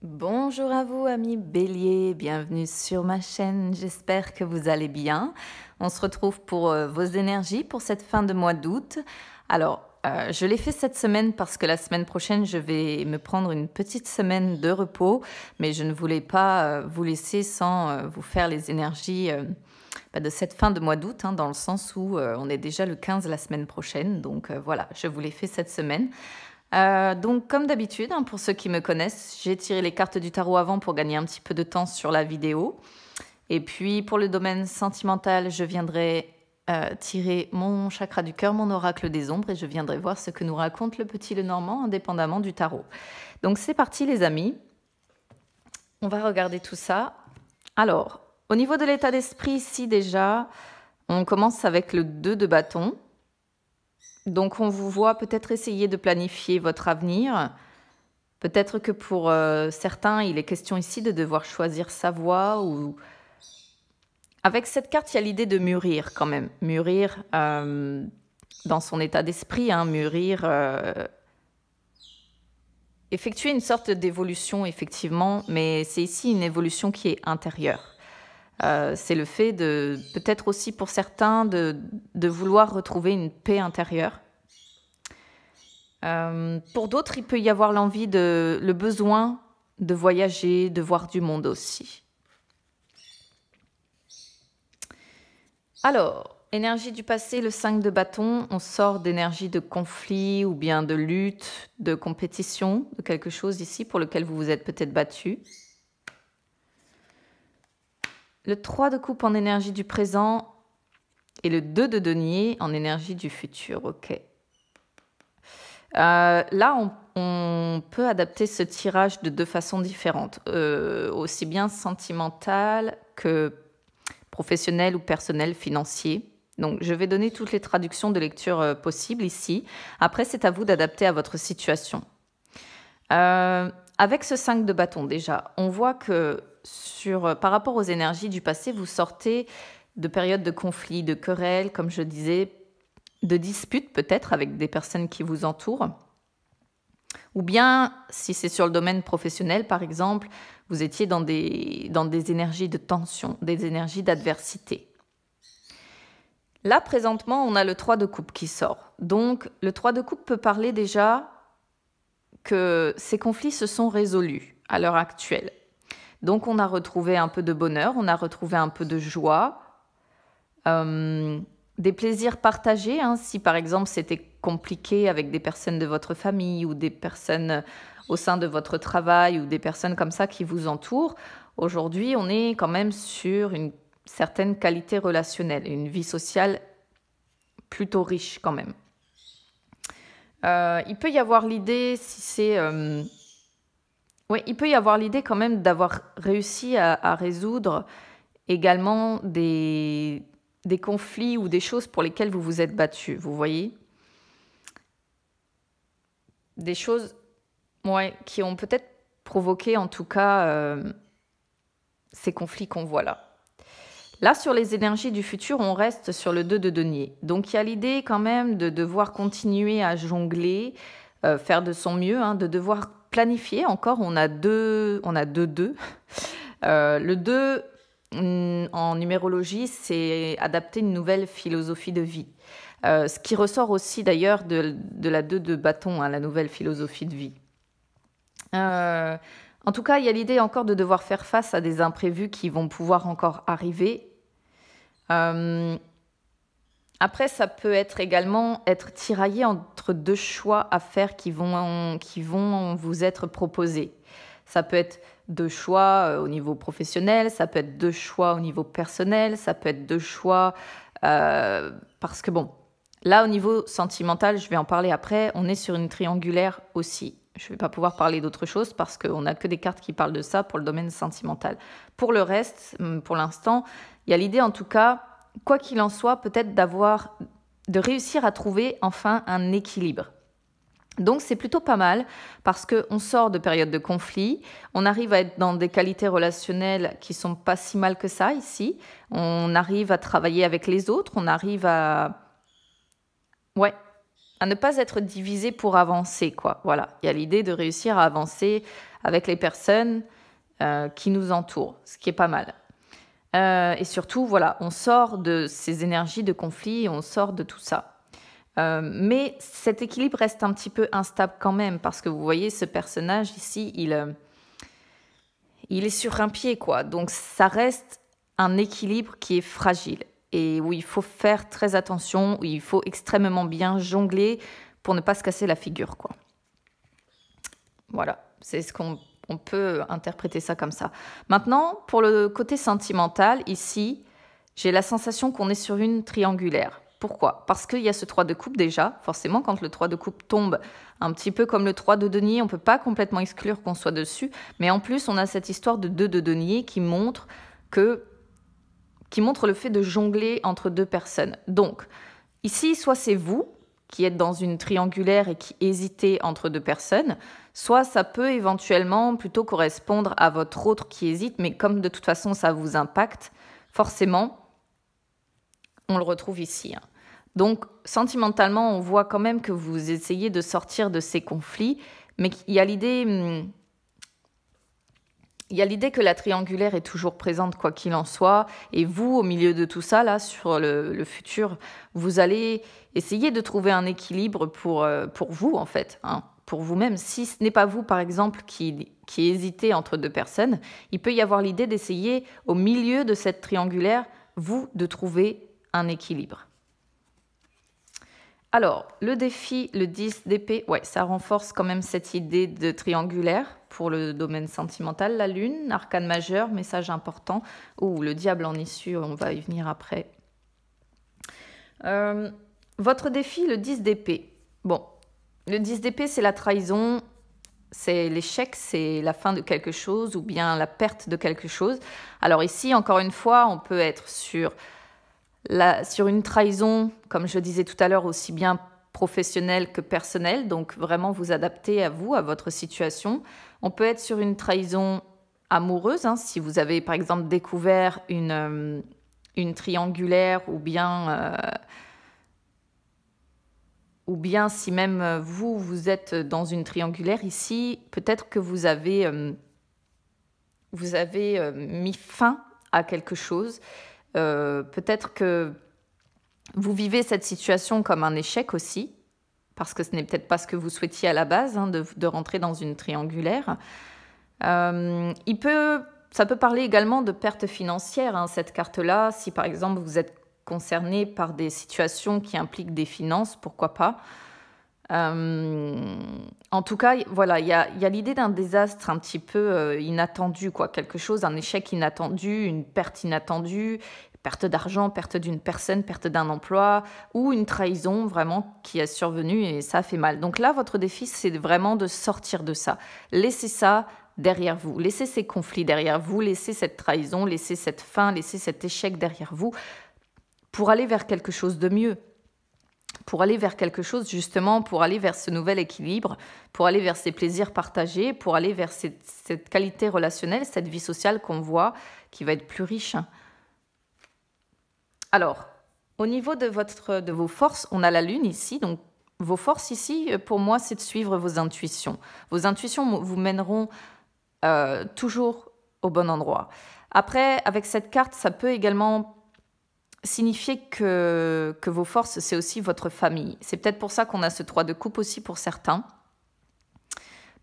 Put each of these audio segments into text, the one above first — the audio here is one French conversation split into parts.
Bonjour à vous amis Bélier, bienvenue sur ma chaîne, j'espère que vous allez bien. On se retrouve pour vos énergies pour cette fin de mois d'août. Alors, je l'ai fait cette semaine parce que la semaine prochaine, je vais me prendre une petite semaine de repos, mais je ne voulais pas vous laisser sans vous faire les énergies de cette fin de mois d'août, dans le sens où on est déjà le 15 la semaine prochaine. Donc voilà, je vous l'ai fait cette semaine. Donc comme d'habitude, pour ceux qui me connaissent, j'ai tiré les cartes du tarot avant pour gagner un petit peu de temps sur la vidéo. Et puis pour le domaine sentimental, je viendrai tirer mon chakra du cœur, mon oracle des ombres, et je viendrai voir ce que nous raconte le petit Lenormand indépendamment du tarot. Donc c'est parti les amis, on va regarder tout ça. Alors, au niveau de l'état d'esprit ici déjà, on commence avec le 2 de bâton. Donc, on vous voit peut-être essayer de planifier votre avenir. Peut-être que pour certains, il est question ici de devoir choisir sa voie. Ou... Avec cette carte, il y a l'idée de mûrir quand même. Mûrir dans son état d'esprit, mûrir... effectuer une sorte d'évolution, effectivement, mais c'est ici une évolution qui est intérieure. C'est le fait de, peut-être aussi pour certains, de vouloir retrouver une paix intérieure. Pour d'autres, il peut y avoir le besoin de voyager, de voir du monde aussi. Alors, énergie du passé, le 5 de bâton, on sort d'énergie de conflit ou bien de lutte, de compétition, de quelque chose ici pour lequel vous vous êtes peut-être battu. Le 3 de coupe en énergie du présent et le 2 de denier en énergie du futur. Ok. Là, on peut adapter ce tirage de deux façons différentes, aussi bien sentimental que professionnel ou personnel, financier. Donc, je vais donner toutes les traductions de lecture possibles ici. Après, c'est à vous d'adapter à votre situation. Avec ce 5 de bâton, déjà, on voit que par rapport aux énergies du passé, vous sortez de périodes de conflits, de querelles, comme je disais, de disputes peut-être avec des personnes qui vous entourent. Ou bien, si c'est sur le domaine professionnel, par exemple, vous étiez dans des énergies de tension, des énergies d'adversité. Là, présentement, on a le 3 de coupe qui sort. Donc, le 3 de coupe peut parler déjà que ces conflits se sont résolus à l'heure actuelle. Donc, on a retrouvé un peu de bonheur, on a retrouvé un peu de joie, des plaisirs partagés. Si, par exemple, c'était compliqué avec des personnes de votre famille ou des personnes au sein de votre travail ou des personnes comme ça qui vous entourent, aujourd'hui, on est quand même sur une certaine qualité relationnelle, une vie sociale plutôt riche quand même. Il peut y avoir l'idée, si c'est... oui, il peut y avoir l'idée quand même d'avoir réussi à résoudre également des conflits ou des choses pour lesquelles vous vous êtes battu, vous voyez? Des choses qui ont peut-être provoqué en tout cas ces conflits qu'on voit là. Là, sur les énergies du futur, on reste sur le 2 de denier. Donc, il y a l'idée quand même de devoir continuer à jongler, faire de son mieux, de devoir planifier. Encore, on a deux 2. Le 2, en numérologie, c'est adapter une nouvelle philosophie de vie. Ce qui ressort aussi d'ailleurs de la 2 de bâton, la nouvelle philosophie de vie. En tout cas, il y a l'idée encore de devoir faire face à des imprévus qui vont pouvoir encore arriver. Après, ça peut être également être tiraillé entre deux choix à faire qui vont vous être proposés. Ça peut être deux choix au niveau professionnel, ça peut être deux choix au niveau personnel, ça peut être deux choix parce que bon, là au niveau sentimental, je vais en parler après, on est sur une triangulaire aussi. Je ne vais pas pouvoir parler d'autre chose parce qu'on n'a que des cartes qui parlent de ça pour le domaine sentimental. Pour le reste, pour l'instant, il y a l'idée en tout cas, quoi qu'il en soit, peut-être de réussir à trouver enfin un équilibre. Donc c'est plutôt pas mal parce qu'on sort de périodes de conflit, on arrive à être dans des qualités relationnelles qui sont pas si mal que ça ici, on arrive à travailler avec les autres, on arrive à ne pas être divisé pour avancer, quoi. Voilà, il y a l'idée de réussir à avancer avec les personnes qui nous entourent, ce qui est pas mal. Et surtout, voilà, on sort de ces énergies de conflit, on sort de tout ça. Mais cet équilibre reste un petit peu instable quand même, parce que vous voyez, ce personnage ici, il est sur un pied, quoi. Donc ça reste un équilibre qui est fragile et où il faut faire très attention, où il faut extrêmement bien jongler pour ne pas se casser la figure, quoi. Voilà, c'est ce qu'on peut interpréter ça comme ça. Maintenant, pour le côté sentimental, ici, j'ai la sensation qu'on est sur une triangulaire. Pourquoi? Parce qu'il y a ce 3 de coupe déjà. Forcément, quand le 3 de coupe tombe, un petit peu comme le 3 de denier, on ne peut pas complètement exclure qu'on soit dessus. Mais en plus, on a cette histoire de 2 de denier qui montre le fait de jongler entre deux personnes. Donc, ici, soit c'est vous qui êtes dans une triangulaire et qui hésitez entre deux personnes, soit ça peut éventuellement plutôt correspondre à votre autre qui hésite, mais comme de toute façon ça vous impacte, forcément, on le retrouve ici. Donc, sentimentalement, on voit quand même que vous essayez de sortir de ces conflits, mais il y a l'idée que la triangulaire est toujours présente, quoi qu'il en soit. Et vous, au milieu de tout ça, là, sur le futur, vous allez essayer de trouver un équilibre pour vous, en fait, pour vous-même. Si ce n'est pas vous, par exemple, qui hésitez entre deux personnes, il peut y avoir l'idée d'essayer, au milieu de cette triangulaire, vous, de trouver un équilibre. Alors, le défi, le 10 d'épée, ouais, ça renforce quand même cette idée de triangulaire pour le domaine sentimental. La lune, arcane majeur, message important. Ou le diable en issue, on va y venir après. Votre défi, le 10 d'épée. Bon, le 10 d'épée, c'est la trahison, c'est l'échec, c'est la fin de quelque chose ou bien la perte de quelque chose. Alors ici, encore une fois, on peut être sur une trahison, comme je disais tout à l'heure, aussi bien professionnelle que personnelle, donc vraiment vous adapter à vous, à votre situation. On peut être sur une trahison amoureuse, si vous avez par exemple découvert une triangulaire ou bien si même vous êtes dans une triangulaire ici, peut-être que vous avez mis fin à quelque chose. Peut-être que vous vivez cette situation comme un échec aussi, parce que ce n'est peut-être pas ce que vous souhaitiez à la base, de rentrer dans une triangulaire. Ça peut parler également de perte financière, cette carte-là. Si par exemple vous êtes concerné par des situations qui impliquent des finances, pourquoi pas. En tout cas, voilà, il y a l'idée d'un désastre un petit peu inattendu, quoi, quelque chose, un échec inattendu, une perte inattendue, perte d'argent, perte d'une personne, perte d'un emploi ou une trahison vraiment qui est survenue et ça fait mal. Donc là, votre défi, c'est vraiment de sortir de ça. Laissez ça derrière vous, laissez ces conflits derrière vous, laissez cette trahison, laissez cette fin, laissez cet échec derrière vous pour aller vers quelque chose de mieux. Pour aller vers quelque chose, justement, pour aller vers ce nouvel équilibre, pour aller vers ces plaisirs partagés, pour aller vers cette qualité relationnelle, cette vie sociale qu'on voit, qui va être plus riche. Alors, au niveau de vos forces, on a la lune ici, donc vos forces ici, pour moi, c'est de suivre vos intuitions. Vos intuitions vous mèneront toujours au bon endroit. Après, avec cette carte, ça peut également signifier que vos forces, c'est aussi votre famille. C'est peut-être pour ça qu'on a ce 3 de coupe aussi pour certains.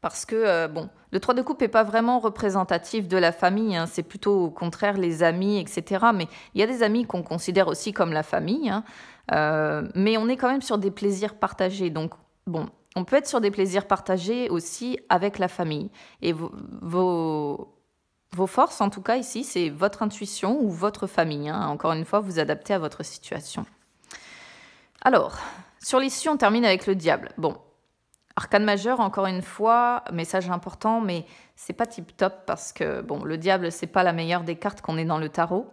Parce que, le 3 de coupe n'est pas vraiment représentatif de la famille, c'est plutôt au contraire les amis, etc. Mais il y a des amis qu'on considère aussi comme la famille, mais on est quand même sur des plaisirs partagés. Donc, on peut être sur des plaisirs partagés aussi avec la famille. Et vos forces, en tout cas, ici, c'est votre intuition ou votre famille. Encore une fois, vous adaptez à votre situation. Alors, sur l'issue, on termine avec le diable. Bon, arcane majeur, encore une fois, message important, mais c'est pas tip-top parce que, le diable, c'est pas la meilleure des cartes qu'on ait dans le tarot.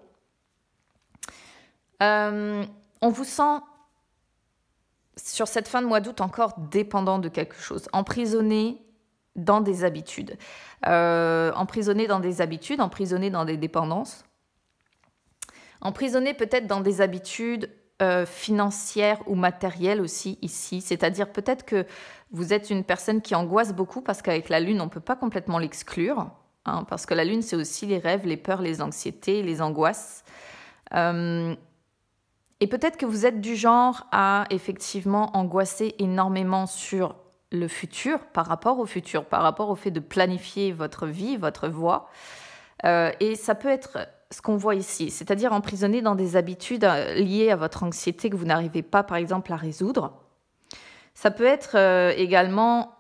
On vous sent, sur cette fin de mois d'août, encore dépendant de quelque chose, emprisonné dans des habitudes. Emprisonné dans des dépendances. Emprisonné peut-être dans des habitudes financière ou matérielle aussi ici. C'est-à-dire peut-être que vous êtes une personne qui angoisse beaucoup parce qu'avec la lune, on ne peut pas complètement l'exclure. Hein, parce que la lune, c'est aussi les rêves, les peurs, les anxiétés, les angoisses. Et peut-être que vous êtes du genre à effectivement angoisser énormément sur le futur, par rapport au futur, par rapport au fait de planifier votre vie, votre voie. Et ça peut être ce qu'on voit ici, c'est-à-dire emprisonné dans des habitudes liées à votre anxiété que vous n'arrivez pas, par exemple, à résoudre. Ça peut être également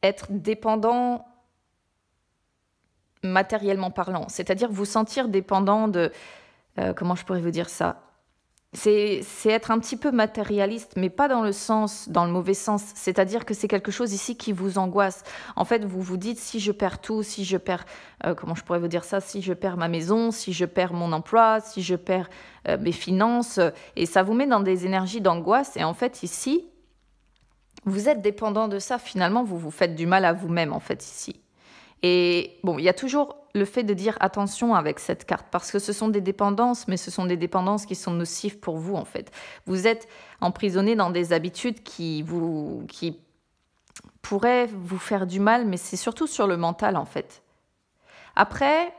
être dépendant matériellement parlant, c'est-à-dire vous sentir dépendant de... comment je pourrais vous dire ça? C'est être un petit peu matérialiste, mais pas dans le mauvais sens. C'est-à-dire que c'est quelque chose ici qui vous angoisse. En fait, vous vous dites, si je perds tout, si je perds, comment je pourrais vous dire ça, si je perds ma maison, si je perds mon emploi, si je perds mes finances, et ça vous met dans des énergies d'angoisse. Et en fait, ici, vous êtes dépendant de ça. Finalement, vous vous faites du mal à vous-même, en fait, ici. Et bon, il y a toujours le fait de dire attention avec cette carte, parce que ce sont des dépendances, mais ce sont des dépendances qui sont nocives pour vous, en fait. Vous êtes emprisonné dans des habitudes qui pourraient vous faire du mal, mais c'est surtout sur le mental, en fait. Après,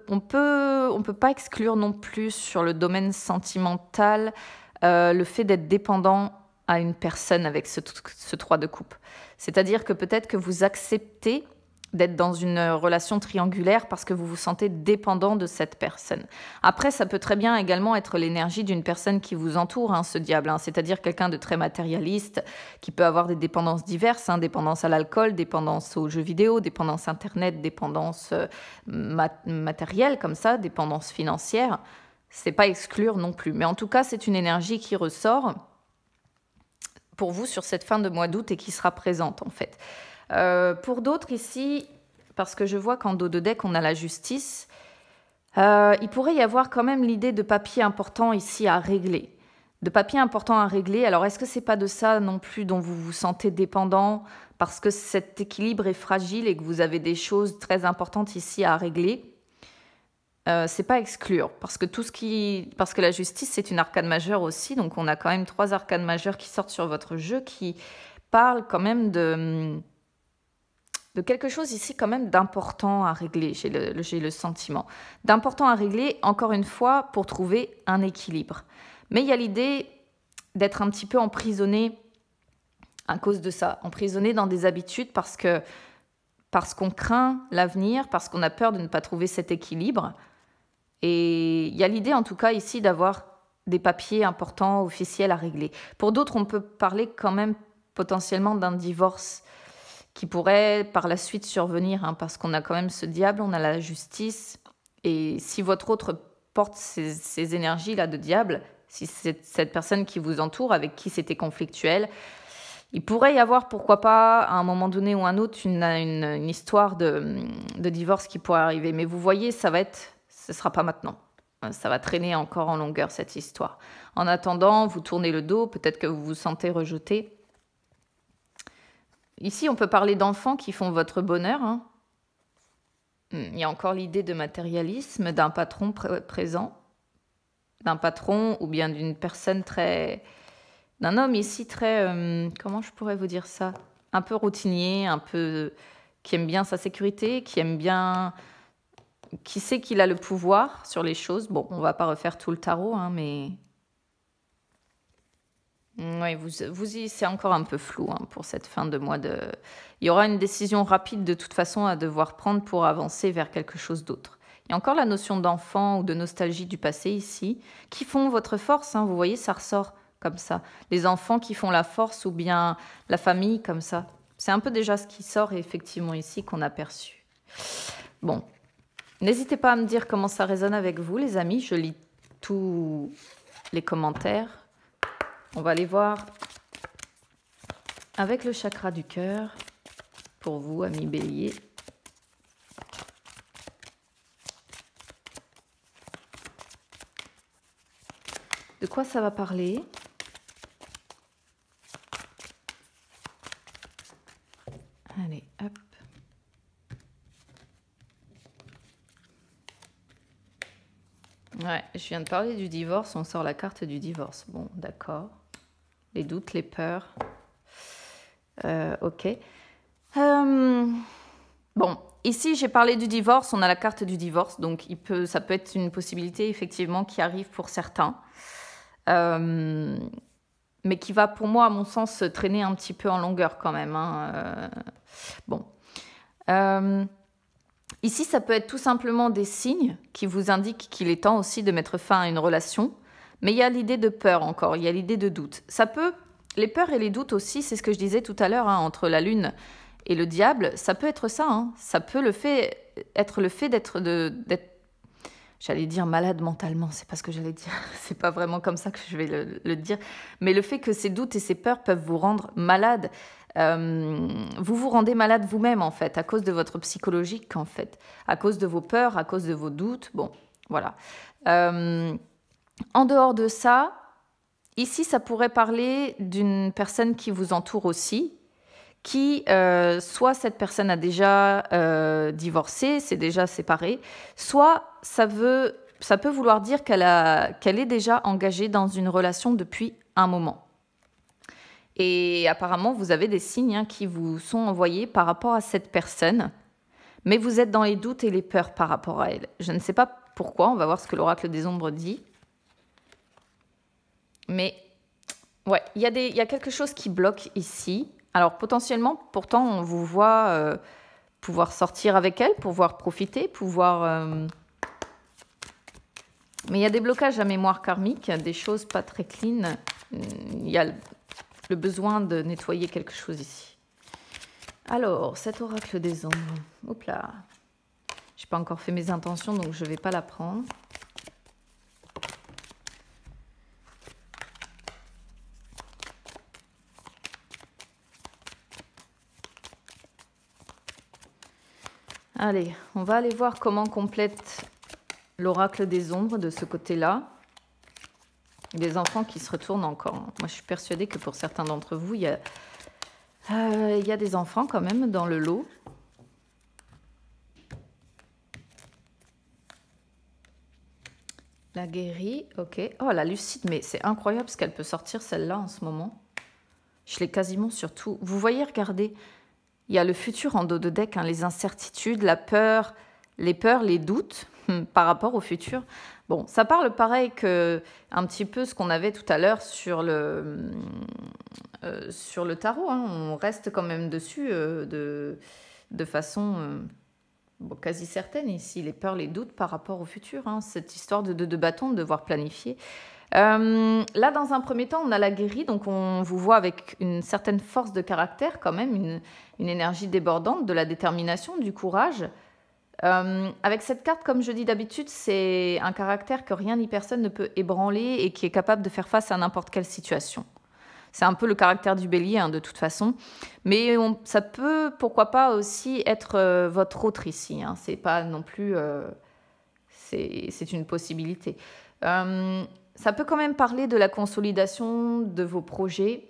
on peut pas exclure non plus sur le domaine sentimental le fait d'être dépendant à une personne avec ce 3 de coupe. C'est-à-dire que peut-être que vous acceptez d'être dans une relation triangulaire parce que vous vous sentez dépendant de cette personne. Après, ça peut très bien également être l'énergie d'une personne qui vous entoure, hein, ce diable, hein, c'est-à-dire quelqu'un de très matérialiste, qui peut avoir des dépendances diverses, hein, dépendance à l'alcool, dépendance aux jeux vidéo, dépendance Internet, dépendance matérielle comme ça, dépendance financière. C'est pas exclure non plus. Mais en tout cas, c'est une énergie qui ressort pour vous sur cette fin de mois d'août et qui sera présente en fait. Pour d'autres ici, parce que je vois qu'en dos de deck, on a la justice, il pourrait y avoir quand même l'idée de papier important ici à régler. De papier important à régler. Alors, est-ce que c'est pas de ça non plus dont vous vous sentez dépendant parce que cet équilibre est fragile et que vous avez des choses très importantes ici à régler? C'est pas exclure parce que la justice c'est une arcane majeure aussi, donc on a quand même 3 arcanes majeures qui sortent sur votre jeu qui parlent quand même de quelque chose ici quand même d'important à régler. J'ai le sentiment d'important à régler, encore une fois, pour trouver un équilibre. Mais il y a l'idée d'être un petit peu emprisonné à cause de ça, emprisonné dans des habitudes parce qu'on craint l'avenir, parce qu'on a peur de ne pas trouver cet équilibre. Et il y a l'idée en tout cas ici d'avoir des papiers importants, officiels à régler. Pour d'autres, on peut parler quand même potentiellement d'un divorce qui pourrait par la suite survenir, hein, parce qu'on a quand même ce diable, on a la justice. Et si votre autre porte ces énergies-là de diable, si c'est cette personne qui vous entoure, avec qui c'était conflictuel, il pourrait y avoir, pourquoi pas, à un moment donné ou un autre, une histoire de divorce qui pourrait arriver. Mais vous voyez, ce ne sera pas maintenant. Ça va traîner encore en longueur, cette histoire. En attendant, vous tournez le dos, peut-être que vous vous sentez rejeté. Ici, on peut parler d'enfants qui font votre bonheur. Hein. Il y a encore l'idée de matérialisme, d'un patron présent, d'un patron ou bien d'une personne d'un homme ici très, comment je pourrais vous dire ça? Un peu routinier, un peu qui aime bien sa sécurité, qui sait qu'il a le pouvoir sur les choses. Bon, on va pas refaire tout le tarot, hein, mais oui, c'est encore un peu flou, hein, pour cette fin de mois de... Il y aura une décision rapide de toute façon à devoir prendre pour avancer vers quelque chose d'autre. Il y a encore la notion d'enfant ou de nostalgie du passé ici, qui font votre force, hein, vous voyez, ça ressort comme ça. Les enfants qui font la force ou bien la famille comme ça. C'est un peu déjà ce qui sort effectivement ici qu'on a perçu. Bon, n'hésitez pas à me dire comment ça résonne avec vous, les amis. Je lis tous les commentaires. On va aller voir avec le chakra du cœur pour vous, amis béliers. De quoi ça va parler? Allez, hop. Ouais, je viens de parler du divorce, on sort la carte du divorce. Bon, d'accord. Les doutes, les peurs. Ok. Bon, ici j'ai parlé du divorce, on a la carte du divorce, donc ça peut être une possibilité effectivement qui arrive pour certains, mais qui va pour moi, à mon sens, se traîner un petit peu en longueur quand même. Hein. Bon. Ici, ça peut être tout simplement des signes qui vous indiquent qu'il est temps aussi de mettre fin à une relation, mais il y a l'idée de peur encore, il y a l'idée de doute. Les peurs et les doutes aussi, c'est ce que je disais tout à l'heure, hein, entre la lune et le diable, ça peut être ça. Hein. Ça peut être le fait d'être, j'allais dire malade mentalement, c'est pas ce que j'allais dire. C'est pas vraiment comme ça que je vais le dire. Mais le fait que ces doutes et ces peurs peuvent vous rendre malade, vous vous rendez malade vous-même en fait, à cause de votre psychologique en fait, à cause de vos peurs, à cause de vos doutes. Bon, voilà. En dehors de ça, ici, ça pourrait parler d'une personne qui vous entoure aussi, qui, soit cette personne a déjà divorcé, s'est déjà séparée, soit ça peut vouloir dire qu'elle est déjà engagée dans une relation depuis un moment. Et apparemment, vous avez des signes hein, qui vous sont envoyés par rapport à cette personne, mais vous êtes dans les doutes et les peurs par rapport à elle. Je ne sais pas pourquoi, on va voir ce que l'oracle des ombres dit. Mais ouais, il y a quelque chose qui bloque ici. Alors potentiellement, pourtant, on vous voit pouvoir sortir avec elle, pouvoir profiter, pouvoir... Mais il y a des blocages à mémoire karmique, des choses pas très clean. Il y a le besoin de nettoyer quelque chose ici. Alors, cet oracle des ombres. Hop là. Je n'ai pas encore fait mes intentions, donc je ne vais pas la prendre. Allez, on va aller voir comment complète l'oracle des ombres de ce côté-là. Les enfants qui se retournent encore. Moi, je suis persuadée que pour certains d'entre vous, il y a des enfants quand même dans le lot. La guérie, ok. Oh, la lucide, mais c'est incroyable ce qu'elle peut sortir celle-là en ce moment. Je l'ai quasiment sur tout. Vous voyez, regardez, il y a le futur en dos de deck, hein, les incertitudes, la peur, les doutes par rapport au futur. Bon, ça parle pareil que un petit peu ce qu'on avait tout à l'heure sur le tarot. Hein. On reste quand même dessus de façon quasi certaine ici. Les peurs, les doutes par rapport au futur. Hein. Cette histoire de bâton, de devoir planifier. Là, dans un premier temps, on a la guérie, donc on vous voit avec une certaine force de caractère quand même, une énergie débordante, de la détermination, du courage. Avec cette carte, comme je dis d'habitude, c'est un caractère que rien ni personne ne peut ébranler et qui est capable de faire face à n'importe quelle situation. C'est un peu le caractère du bélier, hein, de toute façon. Mais ça peut, pourquoi pas, aussi être votre autre ici. Hein. C'est pas non plus... c'est une possibilité. Ça peut quand même parler de la consolidation de vos projets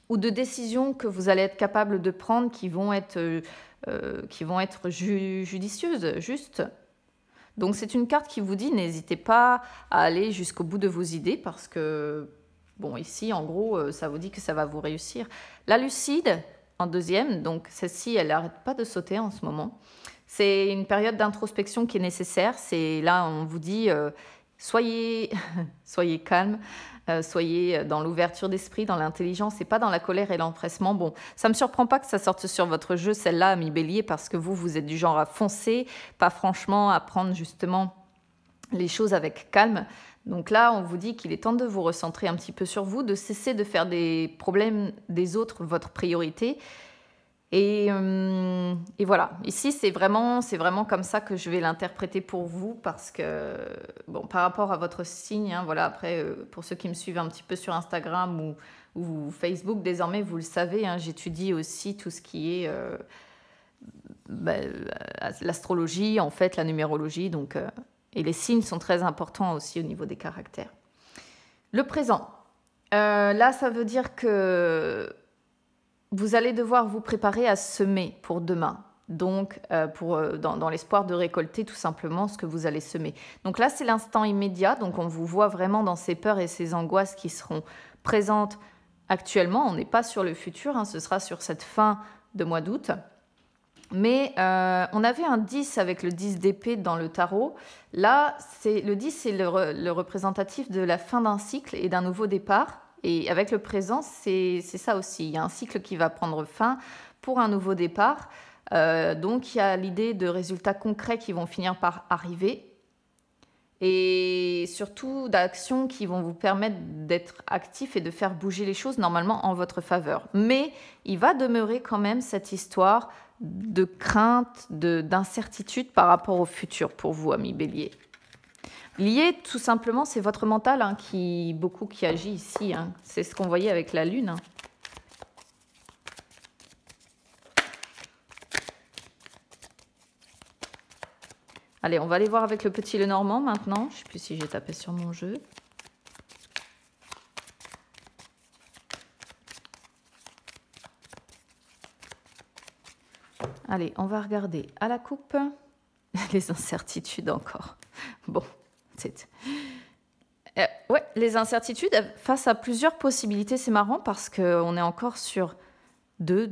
ou de décisions que vous allez être capable de prendre qui vont être judicieuses, justes. Donc c'est une carte qui vous dit n'hésitez pas à aller jusqu'au bout de vos idées parce que, bon, ici, en gros, ça vous dit que ça va vous réussir. La lucide, en deuxième, donc celle-ci, elle n'arrête pas de sauter en ce moment. C'est une période d'introspection qui est nécessaire. C'est là, on vous dit... soyez calme, soyez dans l'ouverture d'esprit, dans l'intelligence et pas dans la colère et l'empressement. Bon, ça ne me surprend pas que ça sorte sur votre jeu, celle-là, ami Bélier, parce que vous êtes du genre à foncer, pas franchement à prendre justement les choses avec calme. Donc là, on vous dit qu'il est temps de vous recentrer un petit peu sur vous, de cesser de faire des problèmes des autres votre priorité. Et voilà, ici c'est vraiment comme ça que je vais l'interpréter pour vous parce que, bon, par rapport à votre signe, hein, voilà, après, pour ceux qui me suivent un petit peu sur Instagram ou Facebook, désormais vous le savez, hein, j'étudie aussi tout ce qui est l'astrologie, en fait, la numérologie, donc, et les signes sont très importants aussi au niveau des caractères. Le présent, là ça veut dire que... vous allez devoir vous préparer à semer pour demain. donc dans l'espoir de récolter tout simplement ce que vous allez semer. Donc là, c'est l'instant immédiat, donc on vous voit vraiment dans ces peurs et ces angoisses qui seront présentes actuellement. On n'est pas sur le futur, hein, ce sera sur cette fin de mois d'août. Mais on avait un 10 avec le 10 d'épée dans le tarot. Là, le 10, c'est le représentatif de la fin d'un cycle et d'un nouveau départ. Et avec le présent, c'est ça aussi. Il y a un cycle qui va prendre fin pour un nouveau départ. Donc, il y a l'idée de résultats concrets qui vont finir par arriver. Et surtout d'actions qui vont vous permettre d'être actif et de faire bouger les choses normalement en votre faveur. Mais il va demeurer quand même cette histoire de crainte, d'incertitude par rapport au futur pour vous, amis Bélier. Lié, tout simplement, c'est votre mental hein, qui agit ici. Hein. C'est ce qu'on voyait avec la Lune. Hein. Allez, on va aller voir avec le petit Lenormand maintenant. Je ne sais plus si j'ai tapé sur mon jeu. Allez, on va regarder à la coupe. Les incertitudes encore. Bon, c'est... ouais, les incertitudes face à plusieurs possibilités. C'est marrant parce qu'on est encore sur deux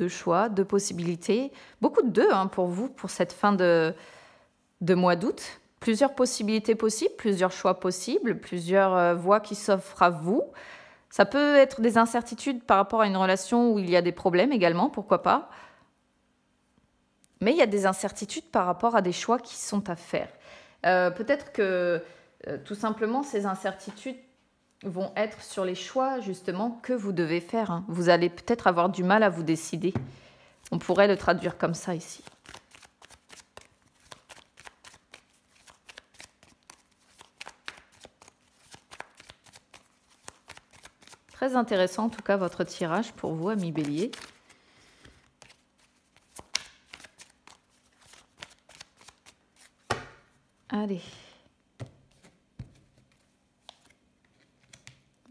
choix, deux possibilités. Beaucoup de deux hein, pour vous, pour cette fin de mois d'août. Plusieurs possibilités possibles, plusieurs choix possibles, plusieurs voies qui s'offrent à vous. Ça peut être des incertitudes par rapport à une relation où il y a des problèmes également, pourquoi pas. Mais il y a des incertitudes par rapport à des choix qui sont à faire. Peut-être que tout simplement ces incertitudes vont être sur les choix justement que vous devez faire. Hein. Vous allez peut-être avoir du mal à vous décider. On pourrait le traduire comme ça ici. Très intéressant en tout cas votre tirage pour vous, amis Bélier. Allez.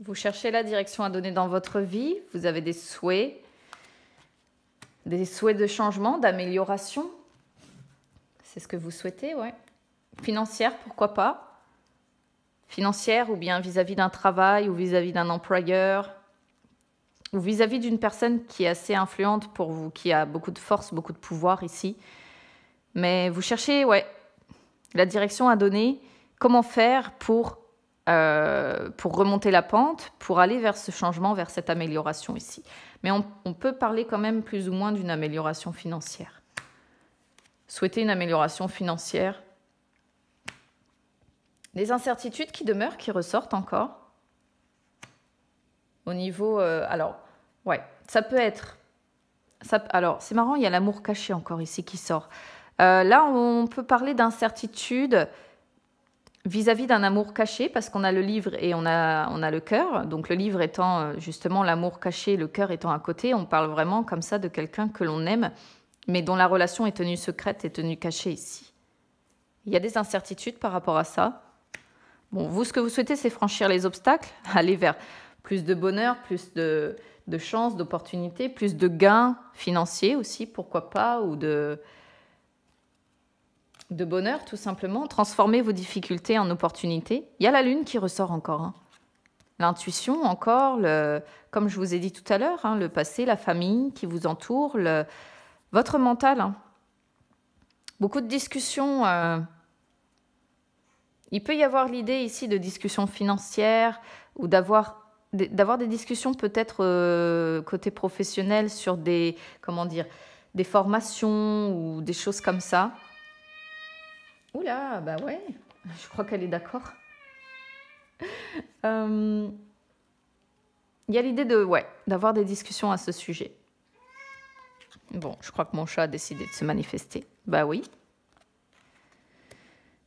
Vous cherchez la direction à donner dans votre vie. Vous avez des souhaits de changement, d'amélioration. C'est ce que vous souhaitez, ouais. Financière, pourquoi pas. Financière ou bien vis-à-vis d'un travail ou vis-à-vis d'un employeur ou vis-à-vis d'une personne qui est assez influente pour vous, qui a beaucoup de force, beaucoup de pouvoir ici. Mais vous cherchez, ouais, la direction à donner, comment faire pour remonter la pente, pour aller vers ce changement, vers cette amélioration ici. Mais on peut parler quand même plus ou moins d'une amélioration financière. Souhaiter une amélioration financière. Les incertitudes qui demeurent, qui ressortent encore. Au niveau... alors, ouais, ça peut être... alors, c'est marrant, il y a l'amour caché encore ici qui sort. Là, on peut parler d'incertitude vis-à-vis d'un amour caché, parce qu'on a le livre et on a le cœur. Donc le livre étant justement l'amour caché, le cœur étant à côté, on parle vraiment comme ça de quelqu'un que l'on aime, mais dont la relation est tenue secrète et tenue cachée ici. Il y a des incertitudes par rapport à ça. Bon, vous, ce que vous souhaitez, c'est franchir les obstacles, aller vers plus de bonheur, plus de chances, d'opportunités, plus de gains financiers aussi, pourquoi pas, ou de bonheur, tout simplement. Transformer vos difficultés en opportunités. Il y a la lune qui ressort encore. Hein. L'intuition encore, comme je vous ai dit tout à l'heure, hein, le passé, la famille qui vous entoure, votre mental. Hein. Beaucoup de discussions. Il peut y avoir l'idée ici de discussions financières ou d'avoir des discussions peut-être côté professionnel sur des formations ou des choses comme ça. Oula, bah ouais, je crois qu'elle est d'accord. Il y a l'idée d'avoir des discussions à ce sujet. Bon, je crois que mon chat a décidé de se manifester. Bah oui.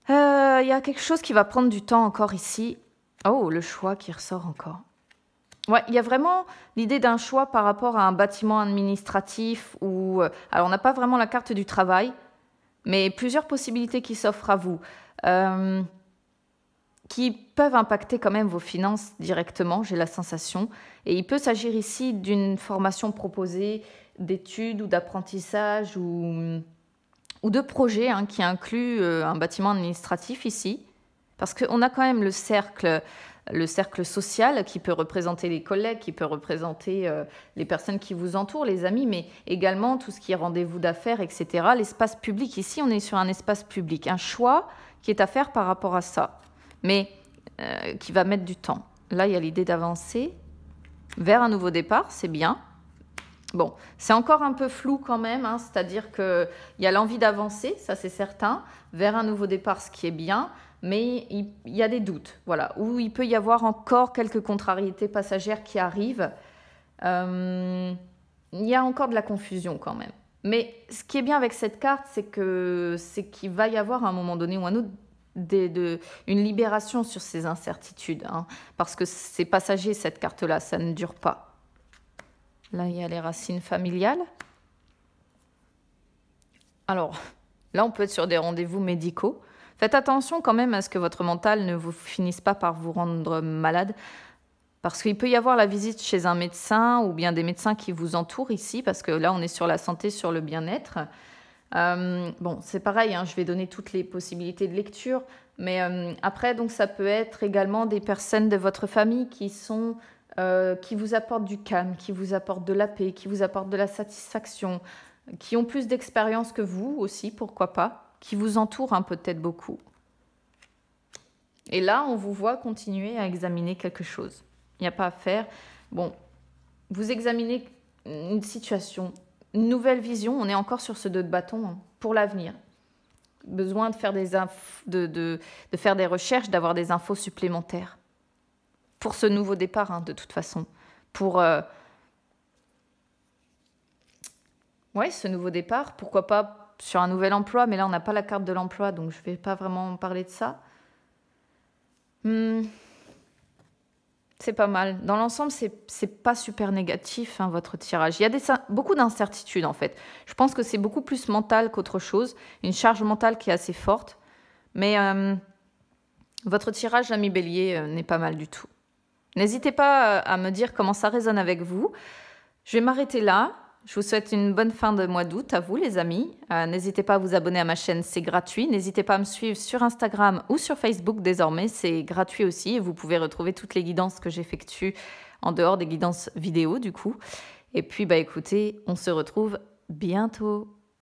Il y a quelque chose qui va prendre du temps encore ici. Oh, le choix qui ressort encore. Ouais, il y a vraiment l'idée d'un choix par rapport à un bâtiment administratif ou... alors, on n'a pas vraiment la carte du travail, mais plusieurs possibilités qui s'offrent à vous, qui peuvent impacter quand même vos finances directement, j'ai la sensation. Et il peut s'agir ici d'une formation proposée, d'études ou d'apprentissage ou de projets hein, qui incluent un bâtiment administratif ici. Parce qu'on a quand même le cercle social qui peut représenter les collègues, qui peut représenter les personnes qui vous entourent, les amis, mais également tout ce qui est rendez-vous d'affaires, etc. L'espace public, ici, on est sur un espace public. Un choix qui est à faire par rapport à ça, mais qui va mettre du temps. Là, il y a l'idée d'avancer vers un nouveau départ, c'est bien. Bon, c'est encore un peu flou quand même, hein, c'est-à-dire qu'il y a l'envie d'avancer, ça c'est certain, vers un nouveau départ, ce qui est bien, mais il y a des doutes, voilà, où il peut y avoir encore quelques contrariétés passagères qui arrivent. Il y a encore de la confusion quand même. Mais ce qui est bien avec cette carte, c'est qu'il va y avoir à un moment donné ou un autre une libération sur ces incertitudes, hein, parce que c'est passager cette carte-là, ça ne dure pas. Là, il y a les racines familiales. Alors, là, on peut être sur des rendez-vous médicaux. Faites attention quand même à ce que votre mental ne vous finisse pas par vous rendre malade, parce qu'il peut y avoir la visite chez un médecin ou bien des médecins qui vous entourent ici, parce que là, on est sur la santé, sur le bien-être. Bon, c'est pareil, hein, je vais donner toutes les possibilités de lecture, mais après, donc, ça peut être également des personnes de votre famille qui vous apportent du calme, qui vous apportent de la paix, qui vous apportent de la satisfaction, qui ont plus d'expérience que vous aussi, pourquoi pas, qui vous entourent peut-être beaucoup. Et là, on vous voit continuer à examiner quelque chose. Il n'y a pas à faire. Bon, vous examinez une situation, une nouvelle vision. On est encore sur ce 2 de bâton hein, pour l'avenir. Besoin de faire de faire des recherches, d'avoir des infos supplémentaires. Pour ce nouveau départ, hein, de toute façon. Pour ce nouveau départ, pourquoi pas sur un nouvel emploi, mais là, on n'a pas la carte de l'emploi, donc je ne vais pas vraiment parler de ça. C'est pas mal. Dans l'ensemble, c'est pas super négatif, hein, votre tirage. Il y a beaucoup d'incertitudes, en fait. Je pense que c'est beaucoup plus mental qu'autre chose. Une charge mentale qui est assez forte. Mais votre tirage, l'ami Bélier, n'est pas mal du tout. N'hésitez pas à me dire comment ça résonne avec vous. Je vais m'arrêter là. Je vous souhaite une bonne fin de mois d'août à vous, les amis. N'hésitez pas à vous abonner à ma chaîne, c'est gratuit. N'hésitez pas à me suivre sur Instagram ou sur Facebook désormais, c'est gratuit aussi. Et vous pouvez retrouver toutes les guidances que j'effectue en dehors des guidances vidéo, du coup. Et puis, écoutez, on se retrouve bientôt.